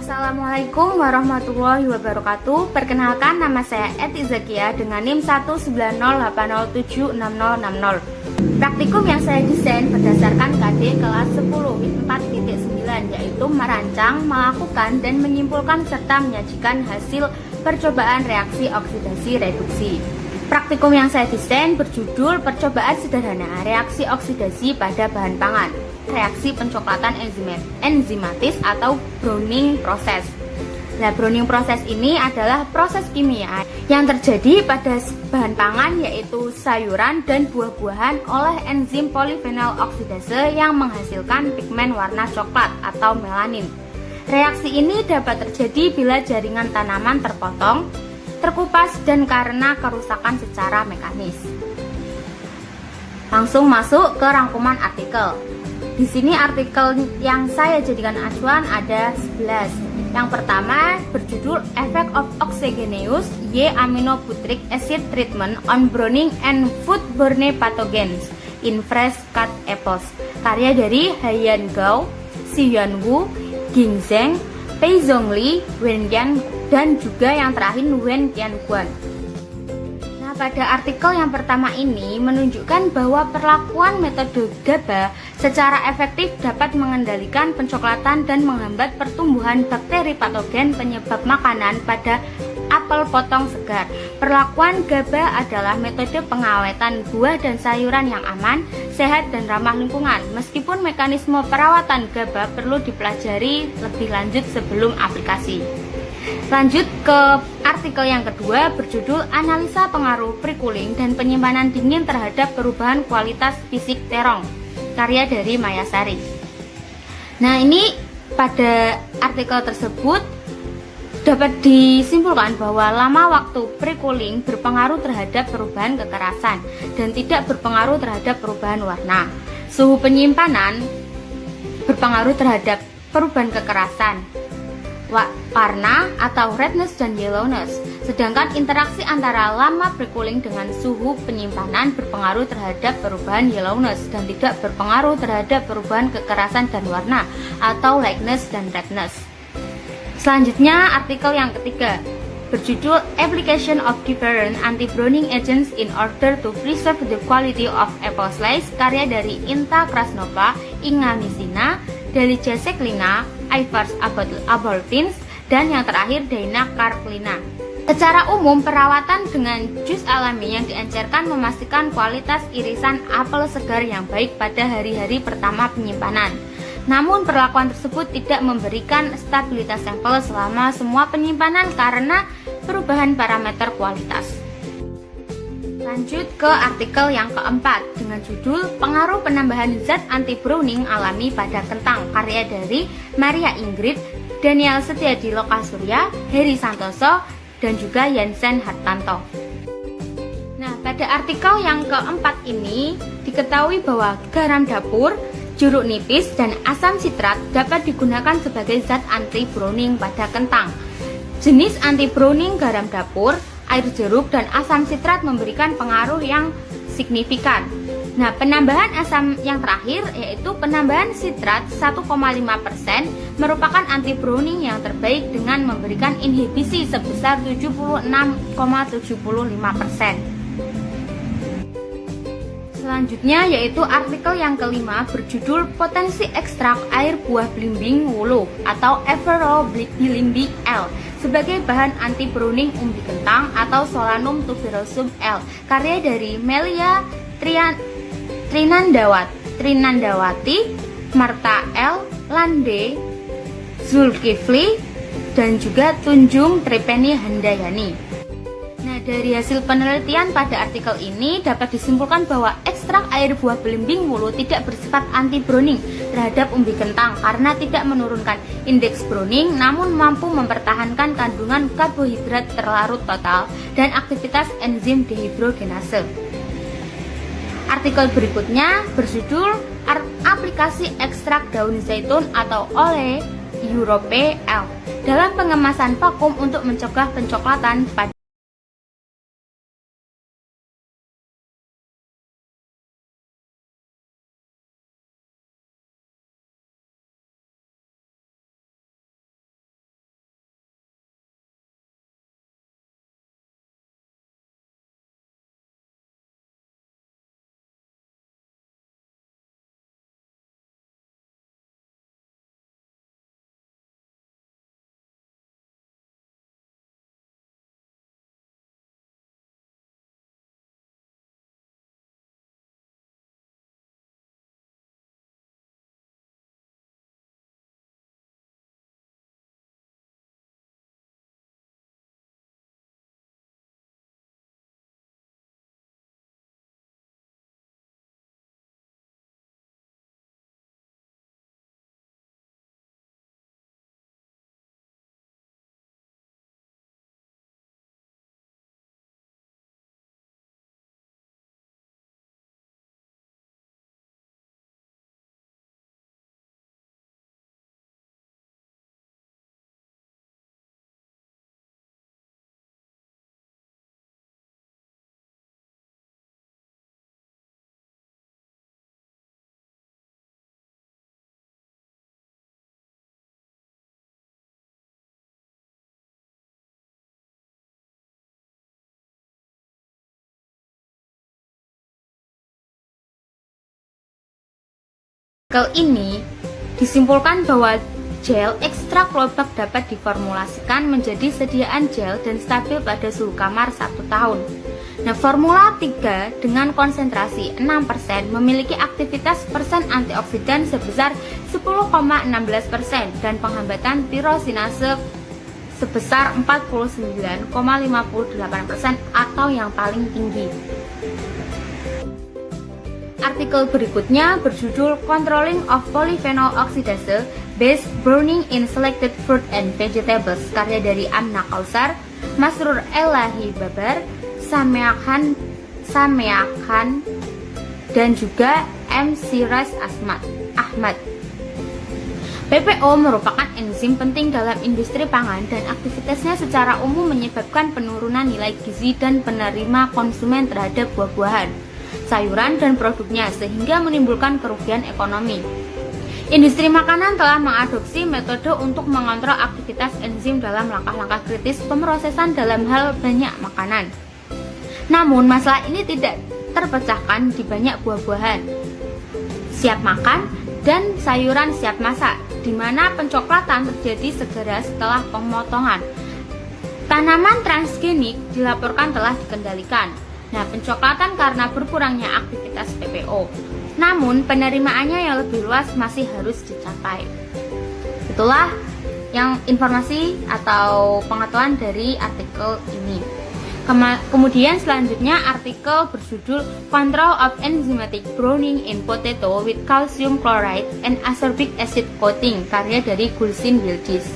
Assalamualaikum warahmatullahi wabarakatuh. Perkenalkan, nama saya Eti Zakia dengan NIM 19080760060. Praktikum yang saya desain berdasarkan KD kelas 10 WIB 4.9, yaitu merancang, melakukan, dan menyimpulkan serta menyajikan hasil percobaan reaksi oksidasi reduksi. Praktikum yang saya desain berjudul Percobaan Sederhana Reaksi Oksidasi pada Bahan Pangan, Reaksi Pencoklatan Enzimatis atau Browning Process. Nah, Browning Process ini adalah proses kimia yang terjadi pada bahan pangan, yaitu sayuran dan buah-buahan, oleh enzim polifenol oksidase yang menghasilkan pigmen warna coklat atau melanin. Reaksi ini dapat terjadi bila jaringan tanaman terpotong, terkupas, dan karena kerusakan secara mekanis. Langsung masuk ke rangkuman artikel. Di sini artikel yang saya jadikan acuan ada 11. Yang pertama berjudul Effect of Oxygenous Y-aminobutyric acid treatment on browning and foodborne pathogens in fresh cut apples, karya dari Haiyan Gao, Xian Wu, Ging Zheng, Pei Zhongli, Wen Yan, dan juga yang terakhir Wen Qianguan. Nah, pada artikel yang pertama ini menunjukkan bahwa perlakuan metode GABA secara efektif dapat mengendalikan pencoklatan dan menghambat pertumbuhan bakteri patogen penyebab makanan pada apel potong segar. Perlakuan GABA adalah metode pengawetan buah dan sayuran yang aman, sehat, dan ramah lingkungan. Meskipun mekanisme perawatan GABA perlu dipelajari lebih lanjut sebelum aplikasi. Lanjut ke artikel yang kedua berjudul Analisa Pengaruh Pre-cooling dan Penyimpanan Dingin Terhadap Perubahan Kualitas Fisik Terong, karya dari Mayasari. Nah, ini pada artikel tersebut dapat disimpulkan bahwa lama waktu pre-cooling berpengaruh terhadap perubahan kekerasan dan tidak berpengaruh terhadap perubahan warna. Suhu penyimpanan berpengaruh terhadap perubahan kekerasan, warna atau redness dan yellowness. Sedangkan interaksi antara lama pre-cooling dengan suhu penyimpanan berpengaruh terhadap perubahan yellowness dan tidak berpengaruh terhadap perubahan kekerasan dan warna atau lightness dan redness. Selanjutnya artikel yang ketiga berjudul Application of Different Anti-Browning Agents in Order to Preserve the Quality of Apple Slice, karya dari Inta Krasnova, Inga Misina, Delicia Seklina, Ivars Aboltins, dan yang terakhir Daina Karklina. Secara umum, perawatan dengan jus alami yang diencerkan memastikan kualitas irisan apel segar yang baik pada hari-hari pertama penyimpanan. Namun, perlakuan tersebut tidak memberikan stabilitas sampel selama semua penyimpanan karena perubahan parameter kualitas. Lanjut ke artikel yang keempat dengan judul Pengaruh Penambahan Zat Anti-Browning Alami pada Kentang, karya dari Maria Ingrid, Daniel Setiadi Lokasurya, Heri Santoso, dan juga Yansen Hartanto. Nah, pada artikel yang keempat ini diketahui bahwa garam dapur, jeruk nipis, dan asam sitrat dapat digunakan sebagai zat anti-browning pada kentang. Jenis anti-browning garam dapur, air jeruk, dan asam sitrat memberikan pengaruh yang signifikan. Nah, penambahan asam yang terakhir yaitu penambahan sitrat 1,5% merupakan anti-browning yang terbaik dengan memberikan inhibisi sebesar 76,75%. Selanjutnya yaitu artikel yang kelima berjudul Potensi Ekstrak Air Buah Belimbing Wulu atau Everol Belimbing L sebagai bahan anti-browning umbi kentang atau Solanum tuberosum L, karya dari Melia Trinandawati, Marta L, Lande, Zulkifli, dan juga Tunjung Tripeni Handayani. Nah, dari hasil penelitian pada artikel ini dapat disimpulkan bahwa ekstrak air buah belimbing wulu tidak bersifat anti-browning terhadap umbi kentang karena tidak menurunkan indeks browning, namun mampu mempertahankan kandungan karbohidrat terlarut total dan aktivitas enzim dehidrogenase. Artikel berikutnya berjudul Aplikasi Ekstrak Daun Zaitun atau Oleh Europe L dalam pengemasan vakum untuk mencegah pencoklatan pada artikel ini disimpulkan bahwa gel ekstrak lobak dapat diformulasikan menjadi sediaan gel dan stabil pada suhu kamar 1 tahun. Nah, formula 3 dengan konsentrasi 6% memiliki aktivitas persen antioksidan sebesar 10,16% dan penghambatan tirosinase sebesar 49,58% atau yang paling tinggi. Artikel berikutnya berjudul Controlling of Polyphenol Oxidase Based Browning in Selected Fruit and Vegetables, karya dari Amna Kausar, Masrur Elahi Babar, Sameakhan dan juga M. Siras Ahmad. PPO merupakan enzim penting dalam industri pangan dan aktivitasnya secara umum menyebabkan penurunan nilai gizi dan penerima konsumen terhadap buah-buahan, sayuran, dan produknya sehingga menimbulkan kerugian ekonomi. Industri makanan telah mengadopsi metode untuk mengontrol aktivitas enzim dalam langkah-langkah kritis pemrosesan dalam hal banyak makanan. Namun masalah ini tidak terpecahkan di banyak buah-buahan siap makan dan sayuran siap masak, di mana pencoklatan terjadi segera setelah pemotongan. Tanaman transgenik dilaporkan telah dikendalikan. Nah, pencoklatan karena berkurangnya aktivitas PPO. Namun, penerimaannya yang lebih luas masih harus dicapai. Itulah yang informasi atau pengetahuan dari artikel ini. Kemudian selanjutnya artikel berjudul Control of Enzymatic Browning in Potato with Calcium Chloride and Ascorbic Acid Coating, karya dari Gulsin Yildiz.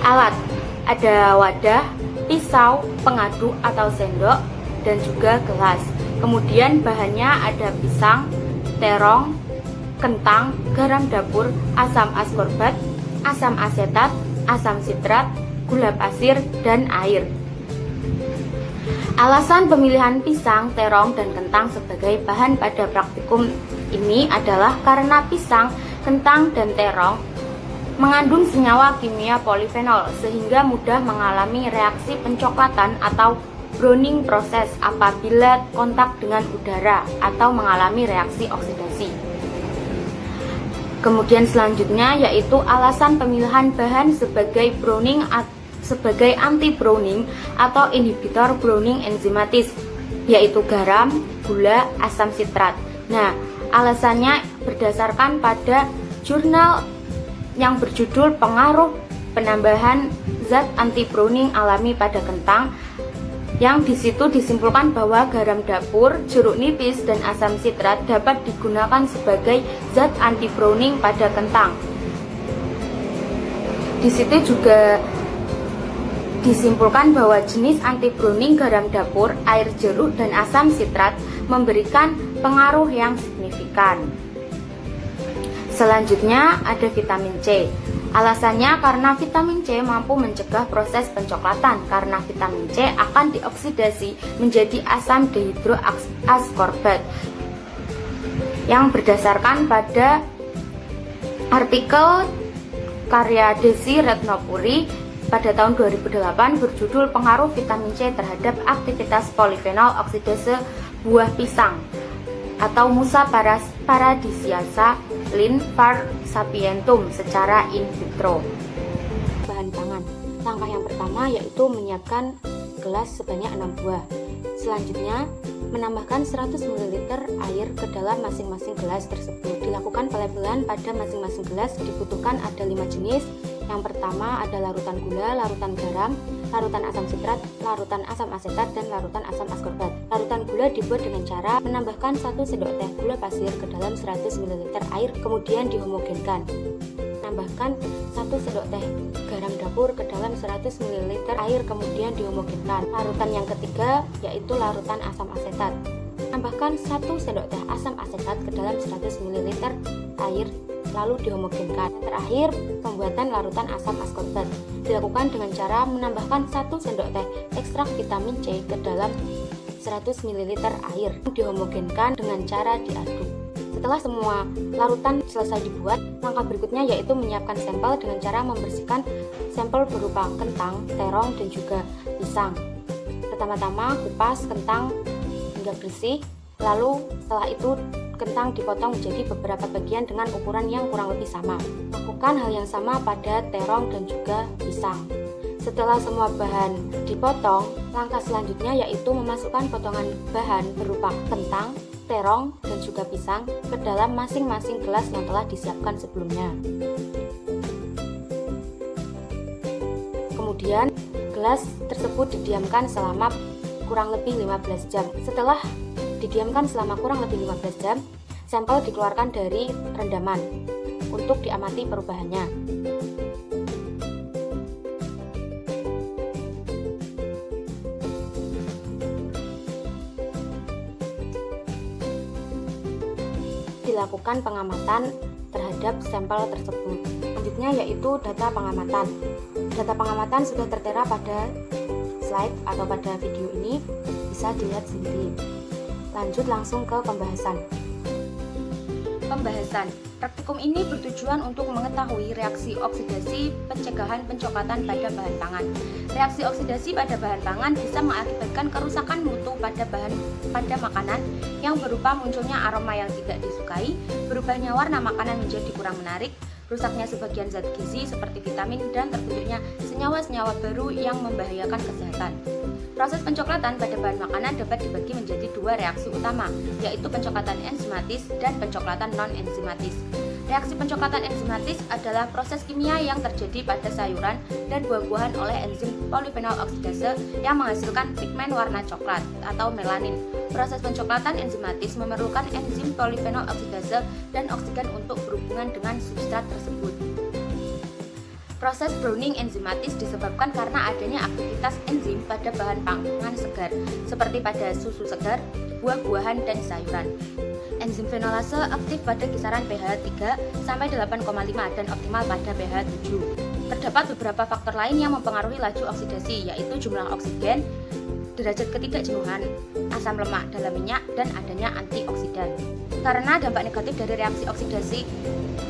Alat, ada wadah, pisau, pengaduk atau sendok, dan juga gelas. Kemudian bahannya ada pisang, terong, kentang, garam dapur, asam askorbat, asam asetat, asam sitrat, gula pasir, dan air. Alasan pemilihan pisang, terong, dan kentang sebagai bahan pada praktikum ini adalah karena pisang, kentang, dan terong mengandung senyawa kimia polifenol sehingga mudah mengalami reaksi pencoklatan atau browning proses apabila kontak dengan udara atau mengalami reaksi oksidasi. Kemudian selanjutnya yaitu alasan pemilihan bahan sebagai anti-browning atau inhibitor browning enzimatis, yaitu garam, gula, asam sitrat. Nah, alasannya berdasarkan pada jurnal yang berjudul Pengaruh Penambahan Zat Anti-Browning Alami pada Kentang, yang disitu disimpulkan bahwa garam dapur, jeruk nipis, dan asam sitrat dapat digunakan sebagai zat anti-browning pada kentang. Di situ juga disimpulkan bahwa jenis anti-browning garam dapur, air jeruk, dan asam sitrat memberikan pengaruh yang signifikan. Selanjutnya ada vitamin C. Alasannya karena vitamin C mampu mencegah proses pencoklatan karena vitamin C akan dioksidasi menjadi asam dehidroaskorbat yang berdasarkan pada artikel karya Desi Retnopuri pada tahun 2008 berjudul Pengaruh Vitamin C terhadap Aktivitas Polifenol Oksidase Buah Pisang atau Musa paradisiaca Lin var sapientum secara in vitro. Bahan pangan. Langkah yang pertama yaitu menyiapkan gelas sebanyak 6 buah. Selanjutnya, menambahkan 100 ml air ke dalam masing-masing gelas tersebut. Dilakukan pelabelan pada masing-masing gelas. Dibutuhkan ada 5 jenis. Yang pertama ada larutan gula, larutan garam, larutan asam sitrat, larutan asam asetat, dan larutan asam askorbat. Larutan gula dibuat dengan cara menambahkan 1 sendok teh gula pasir ke dalam 100 ml air, kemudian dihomogenkan. Tambahkan 1 sendok teh garam dapur ke dalam 100 ml air, kemudian dihomogenkan. Larutan yang ketiga yaitu larutan asam asetat. Tambahkan 1 sendok teh asam asetat ke dalam 100 ml air, lalu dihomogenkan. Terakhir, pembuatan larutan asam askorbat dilakukan dengan cara menambahkan 1 sendok teh ekstrak vitamin C ke dalam 100 ml air, dihomogenkan dengan cara diaduk. Setelah semua larutan selesai dibuat, langkah berikutnya yaitu menyiapkan sampel dengan cara membersihkan sampel berupa kentang, terong, dan juga pisang. Pertama-tama kupas kentang hingga bersih, lalu setelah itu kentang dipotong menjadi beberapa bagian dengan ukuran yang kurang lebih sama. Lakukan hal yang sama pada terong dan juga pisang. Setelah semua bahan dipotong, langkah selanjutnya yaitu memasukkan potongan bahan berupa kentang, terong, dan juga pisang ke dalam masing-masing gelas yang telah disiapkan sebelumnya. Kemudian, gelas tersebut didiamkan selama kurang lebih 15 jam. Setelah didiamkan selama kurang lebih 15 jam, sampel dikeluarkan dari rendaman untuk diamati perubahannya. Dilakukan pengamatan terhadap sampel tersebut. Selanjutnya yaitu data pengamatan. Data pengamatan sudah tertera pada slide atau pada video ini, bisa dilihat sendiri. Lanjut langsung ke pembahasan. Praktikum ini bertujuan untuk mengetahui reaksi oksidasi pencegahan pencoklatan pada bahan pangan. Reaksi oksidasi pada bahan pangan bisa mengakibatkan kerusakan mutu pada makanan yang berupa munculnya aroma yang tidak disukai, berubahnya warna makanan menjadi kurang menarik, rusaknya sebagian zat gizi seperti vitamin, dan terbentuknya senyawa-senyawa baru yang membahayakan kesehatan. Proses pencoklatan pada bahan makanan dapat dibagi menjadi 2 reaksi utama, yaitu pencoklatan enzimatis dan pencoklatan non-enzimatis. Reaksi pencoklatan enzimatis adalah proses kimia yang terjadi pada sayuran dan buah-buahan oleh enzim polifenol oksidase yang menghasilkan pigmen warna coklat atau melanin. Proses pencoklatan enzimatis memerlukan enzim polifenol oksidase dan oksigen untuk berhubungan dengan substrat tersebut. Proses browning enzimatis disebabkan karena adanya aktivitas enzim pada bahan pangan segar, seperti pada susu segar, buah-buahan, dan sayuran. Enzim fenolase aktif pada kisaran pH 3 sampai 8,5 dan optimal pada pH 7. Terdapat beberapa faktor lain yang mempengaruhi laju oksidasi, yaitu jumlah oksigen, derajat ketidakjenuhan, asam lemak dalam minyak, dan adanya antioksidan. Karena dampak negatif dari reaksi oksidasi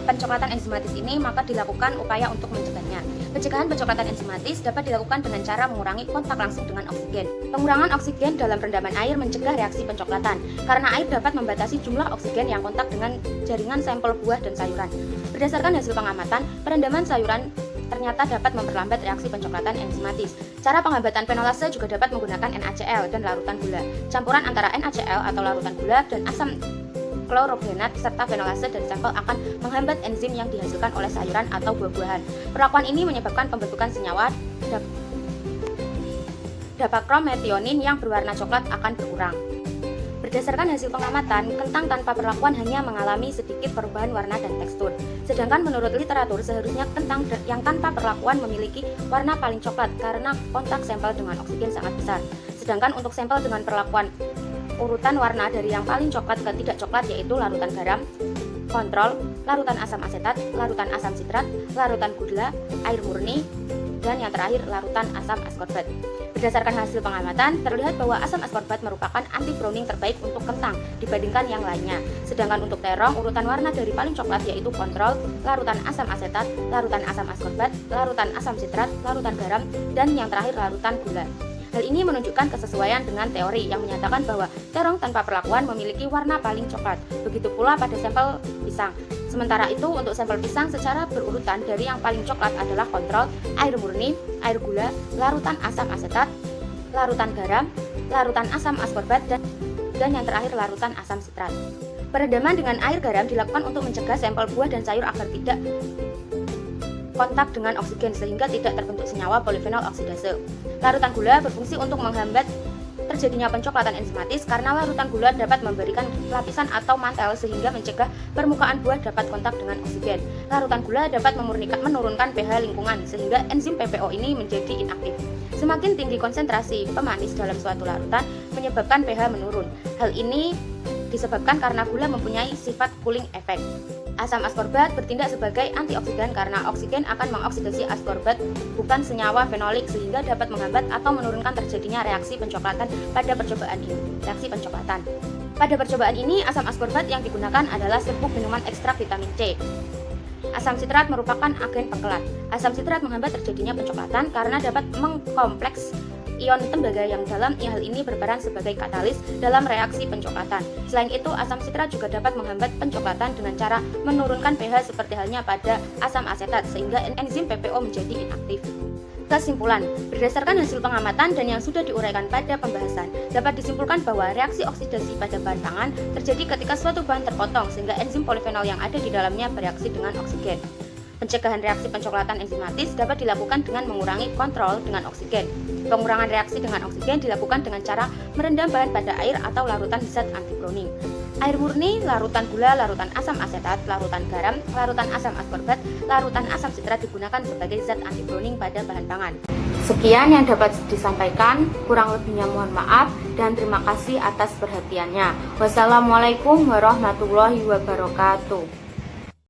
pencoklatan enzimatis ini, maka dilakukan upaya untuk mencegahnya. Pencegahan pencoklatan enzimatis dapat dilakukan dengan cara mengurangi kontak langsung dengan oksigen. Pengurangan oksigen dalam rendaman air mencegah reaksi pencoklatan, karena air dapat membatasi jumlah oksigen yang kontak dengan jaringan sampel buah dan sayuran. Berdasarkan hasil pengamatan, perendaman sayuran ternyata dapat memperlambat reaksi pencoklatan enzimatis. Cara penghambatan fenolase juga dapat menggunakan NaCl dan larutan gula. Campuran antara NaCl atau larutan gula dan asam klorogenat serta fenolase dan sampel akan menghambat enzim yang dihasilkan oleh sayuran atau buah-buahan. Perlakuan ini menyebabkan pembentukan senyawa dapakrometionin yang berwarna coklat akan berkurang. Berdasarkan hasil pengamatan, kentang tanpa perlakuan hanya mengalami sedikit perubahan warna dan tekstur. Sedangkan menurut literatur, seharusnya kentang yang tanpa perlakuan memiliki warna paling coklat karena kontak sampel dengan oksigen sangat besar. Sedangkan untuk sampel dengan perlakuan urutan warna dari yang paling coklat ke tidak coklat yaitu larutan garam, kontrol, larutan asam asetat, larutan asam sitrat, larutan gula, air murni, dan yang terakhir larutan asam askorbat. Berdasarkan hasil pengamatan, terlihat bahwa asam askorbat merupakan anti-browning terbaik untuk kentang dibandingkan yang lainnya. Sedangkan untuk terong, urutan warna dari paling coklat yaitu kontrol, larutan asam asetat, larutan asam askorbat, larutan asam sitrat, larutan garam, dan yang terakhir larutan gula. Hal ini menunjukkan kesesuaian dengan teori yang menyatakan bahwa terong tanpa perlakuan memiliki warna paling coklat. Begitu pula pada sampel pisang. Sementara itu untuk sampel pisang secara berurutan dari yang paling coklat adalah kontrol, air murni, air gula, larutan asam asetat, larutan garam, larutan asam askorbat, dan yang terakhir larutan asam sitrat. Perendaman dengan air garam dilakukan untuk mencegah sampel buah dan sayur agar tidak kontak dengan oksigen sehingga tidak terbentuk senyawa polifenol oksidase. Larutan gula berfungsi untuk menghambat terjadinya pencoklatan enzimatis karena larutan gula dapat memberikan lapisan atau mantel sehingga mencegah permukaan buah dapat kontak dengan oksigen. Larutan gula dapat menurunkan pH lingkungan sehingga enzim PPO ini menjadi inaktif. Semakin tinggi konsentrasi pemanis dalam suatu larutan menyebabkan pH menurun. Hal ini disebabkan karena gula mempunyai sifat cooling effect. Asam askorbat bertindak sebagai antioksidan karena oksigen akan mengoksidasi askorbat, bukan senyawa fenolik, sehingga dapat menghambat atau menurunkan terjadinya reaksi pencoklatan pada percobaan ini. Pada percobaan ini, asam askorbat yang digunakan adalah serbuk minuman ekstrak vitamin C. Asam sitrat merupakan agen pengkelat. Asam sitrat menghambat terjadinya pencoklatan karena dapat mengkompleks ion tembaga yang dalam hal ini berperan sebagai katalis dalam reaksi pencoklatan. Selain itu, asam sitrat juga dapat menghambat pencoklatan dengan cara menurunkan pH seperti halnya pada asam asetat sehingga enzim PPO menjadi inaktif. Kesimpulan, berdasarkan hasil pengamatan dan yang sudah diuraikan pada pembahasan, dapat disimpulkan bahwa reaksi oksidasi pada bahan pangan terjadi ketika suatu bahan terpotong sehingga enzim polifenol yang ada di dalamnya bereaksi dengan oksigen. Pencegahan reaksi pencoklatan enzimatis dapat dilakukan dengan mengurangi kontrol dengan oksigen. Pengurangan reaksi dengan oksigen dilakukan dengan cara merendam bahan pada air atau larutan zat anti-browning. Air murni, larutan gula, larutan asam asetat, larutan garam, larutan asam askorbat, larutan asam sitrat digunakan sebagai zat anti-browning pada bahan pangan. Sekian yang dapat disampaikan, kurang lebihnya mohon maaf dan terima kasih atas perhatiannya. Wassalamualaikum warahmatullahi wabarakatuh.